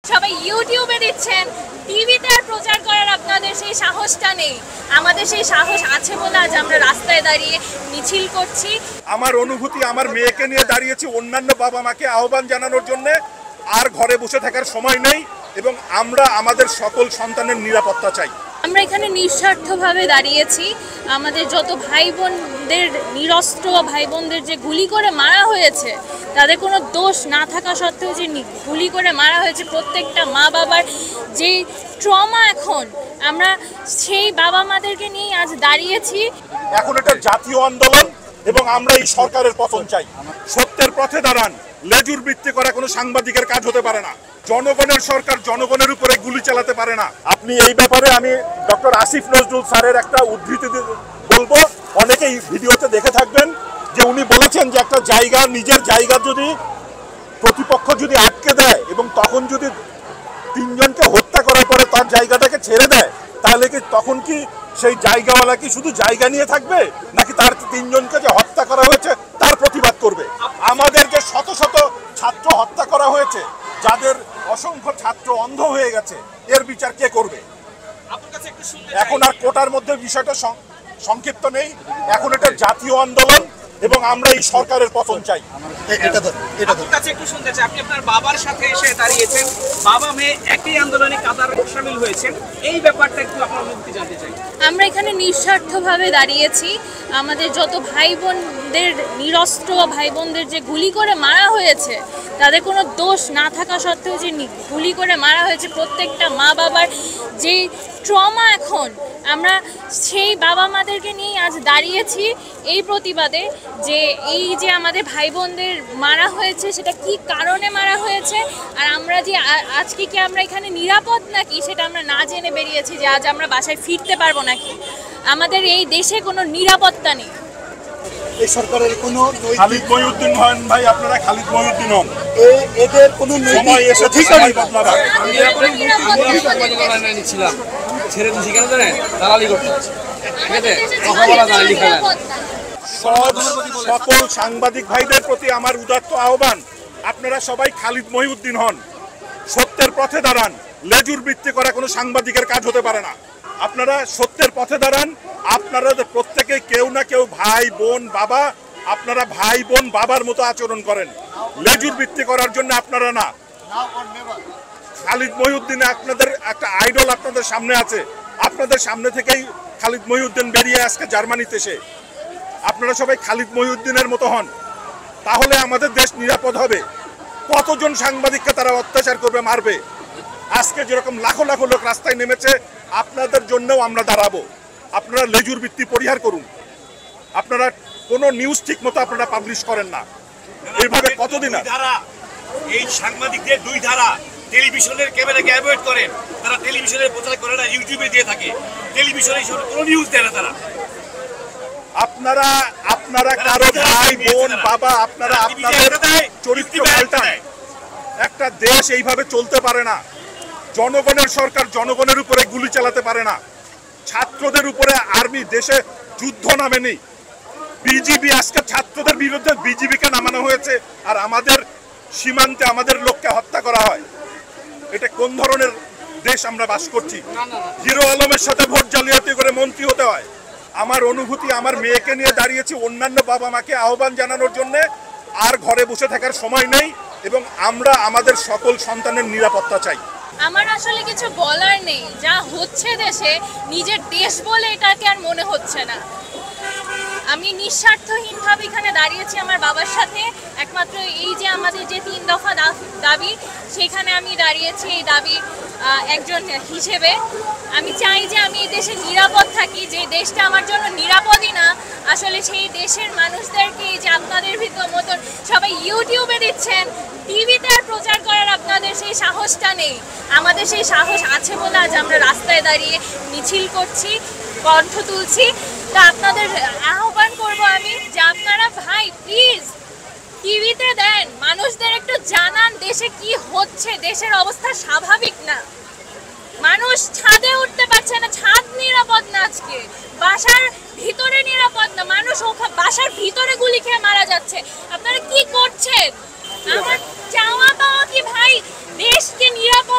সবাই ইউটিউবে দিচ্ছেন, টিভিতে আর প্রচার করার আপনাদের সেই সাহসটা নেই। আমাদের সেই সাহস আছে বলে আজ আমরা রাস্তায় দাঁড়িয়ে মিছিল করছি। আমার অনুভূতি, আমার মেয়েকে নিয়ে দাঁড়িয়েছি অন্যান্য বাবা মাকে আহ্বান জানানোর জন্য। আর ঘরে বসে থাকার সময় নেই এবং আমরা আমাদের সকল সন্তানের নিরাপত্তা চাই। আমরা এখানে নিঃস্বার্থভাবে দাঁড়িয়েছি। আমাদের যত ভাই বোনদের, নিরস্ত্র ভাই বোনদের যে গুলি করে মারা হয়েছে, তাদের কোনো দোষ না থাকা সত্ত্বেও যে গুলি করে মারা হয়েছে, প্রত্যেকটা মা বাবার যে ট্রমা, এখন আমরা সেই বাবা মাদেরকে নিয়ে আজ দাঁড়িয়েছি। এখন এটা জাতীয় আন্দোলন এবং আমরা এই সরকারের পতন চাই। সত্যের পথে দাঁড়ান, লেজুর বৃত্তি করা কোনো সাংবাদিকের কাজ হতে পারে না। জনগণের সরকার জনগণের উপরে গুলি চালাতে পারে না। আপনি এই ব্যাপারে আমি ডক্টর আসিফ নজরুল স্যারের একটা উদ্ধৃতি বলবো, অনেকেই ভিডিওতে দেখে থাকবেন, যে উনি বলেছেন যে একটা জায়গা, নিজের জায়গা যদি প্রতিপক্ষ যদি আটকে দেয় এবং তখন যদি তিনজনকে হত্যা করার পরে তার জায়গাটাকে ছেড়ে দেয়, তাহলে কি তখন কি সেই জায়গাওয়ালা কি শুধু জায়গা নিয়ে থাকবে, নাকি তার তিনজনকে যে হত্যা করা হয়েছে তার প্রতিবাদ করবে? আমাদের যে শত শত ছাত্র হত্যা করা হয়েছে, যাদের অসংখ্য ছাত্র অন্ধ হয়ে গেছে, এর বিচার কে করবে? এখন আর কোটার মধ্যে বিষয়টা সংক্ষিপ্ত নেই। এখন এটা জাতীয় আন্দোলন এবং আমরা এই সরকারের পতন চাই। আপনার কাছে একটু শুনতে চাই, আপনি আপনার বাবার সাথে এসে দাঁড়িয়েছেন, বাবা মেয়ে একই আন্দোলনে কাতার শামিল হয়েছেন, এই ব্যাপারটা একটু আপনার অনুভূতি জানতে চাই। আমরা এখানে নিঃস্বার্থভাবে দাঁড়িয়েছি। আমাদের যত ভাই বোনদের, নিরস্ত্র ভাই বোনদের যে গুলি করে মারা হয়েছে, তাদের কোনো দোষ না থাকা সত্ত্বেও যে গুলি করে মারা হয়েছে, প্রত্যেকটা মা বাবার যে ট্রমা, এখন আমরা সেই বাবা মাদেরকে নিয়ে আজ দাঁড়িয়েছি এই প্রতিবাদে, যে এই যে আমাদের ভাই বোনদের মারা হয়েছে, সেটা কি কারণে মারা হয়েছে, আর আমরা যে আজকে কি আমরা এখানে নিরাপদ নাকি সেটা আমরা না জেনে বেরিয়েছি, যে আজ আমরা বাসায় ফিরতে পারবো নাকি। আমাদের এই দেশে কোনো নিরাপত্তা নেই। এই সরকারের কোনো খালিদ মহিউদ্দিন হন ভাই, আপনারা খালিদ মহিউদ্দিন হন। এদের কোনো সময় এসেছে সবাই বদলাবে। ছিলাম ছেড়ে দিয়েছি কেন জানেন? দালালি করতে আছে। সকল সাংবাদিক ভাইদের প্রতি আমার উদাত্ত আহ্বান, আপনারা সবাই খালিদ মহিউদ্দিন হন। সত্যের পথে দাঁড়ান, লেজুর বৃত্তি করা কোনো সাংবাদিকের কাজ হতে পারে না। আপনারা সত্যের পথে দাঁড়ান। আপনারা প্রত্যেকে কেউ না কেউ ভাই বোন বাবা, আপনারা ভাই বোন বাবার মতো আচরণ করেন। লেজুর বৃত্তি করার জন্য আপনারা না। খালিদ মহিউদ্দিন আপনাদের একটা আইডল আপনাদের সামনে আছে। আপনাদের সামনে থেকেই খালিদ মহিউদ্দিন বেরিয়ে আজকে জার্মানিতে এসে, আপনারা সবাই খালিদ মহিউদ্দিনের মতো হন, তাহলে আমাদের দেশ নিরাপদ হবে। কতজন সাংবাদিককে তারা অত্যাচার করবে, মারবে। আজকে যেরকম লাখো লাখো লোক রাস্তায় নেমেছে, আপনাদের জন্যও আমরা দাঁড়াবো। আপনারা লেজুর বৃত্তি পরিহার করুন। আপনারা কোনো নিউজ ঠিক মতো আপনারা পাবলিশ করেন না। এইভাবে কতদিন? এই সাংবাদিকদের দুই ধারা, টেলিভিশনের ক্যামেরাকে অ্যাভয়েড করেন, তারা টেলিভিশনের প্রচার করে না, ইউটিউবে দিয়ে থাকে। টেলিভিশনে কোনো নিউজ দেয় না তারা। আপনারা কারো ভাই বোন বাবা, আপনারা আপনাদের চরিত্র পাল্টান। একটা দেশ এইভাবে চলতে পারে না। জনগণের সরকার জনগণের উপরে গুলি চালাতে পারে না। ছাত্রদের উপরে আর্মি, দেশে যুদ্ধ নামেনি। বিজিবি, আজকে ছাত্রদের বিরুদ্ধে বিজিবিকে নামানো হয়েছে, আর আমাদের সীমান্তে আমাদের লোককে হত্যা করা হয়। এটা কোন ধরনের দেশ আমরা বাস করছি? হিরো আলমের সাথে ভোট জালিয়াতি করে মন্ত্রী হতে হয়। আমার অনুভূতি, আমার মেয়েকে নিয়ে দাঁড়িয়েছি অন্যান্য বাবা মাকে আহ্বান জানানোর জন্য। আর ঘরে বসে থাকার সময় নেই এবং আমরা আমাদের সকল সন্তানের নিরাপত্তা চাই। আমার আসলে কিছু বলার নেই। যা হচ্ছে দেশে, নিজের দেশ বলে এটাকে আর মনে হচ্ছে না। আমি নিঃস্বার্থহীনভাবে এখানে দাঁড়িয়েছি আমার বাবার সাথে। একমাত্র এই যে আমাদের যে 3 দফা দাবি, সেখানে আমি দাঁড়িয়েছি এই দাবির একজন হিসেবে। আমি চাই যে আমি এই দেশে নিরাপদ থাকি। যে দেশটা আমার জন্য নিরাপদই না, আসলে সেই দেশের মানুষদেরকে, যে আপনাদের ভিতর মতন সবাই ইউটিউবে দিচ্ছেন, টিভিতে আর প্রচার করার আপনাদের সেই সাহসটা নেই। আমাদের সেই সাহস আছে বলে আজ আমরা রাস্তায় দাঁড়িয়ে মিছিল করছি, কণ্ঠ তুলছি। তো আপনাদের আহ্বান করব আমি, যে আপনারা ভাই প্লিজ টিভিতে দেন, মানুষদের একটু জানান দেশে কি হচ্ছে। দেশের অবস্থা স্বাভাবিক না। মানুষ ছাদে উঠতে পারছে না, ছাদ নিরাপদ না, আজকে বাসার ভিতরে নিরাপদ না, মানুষ বাসার ভিতরে গুলি খেয়ে মারা যাচ্ছে। আপনারা কি করছেন? আমার চাওয়া পাওয়া কি ভাই, দেশকে নিরাপদ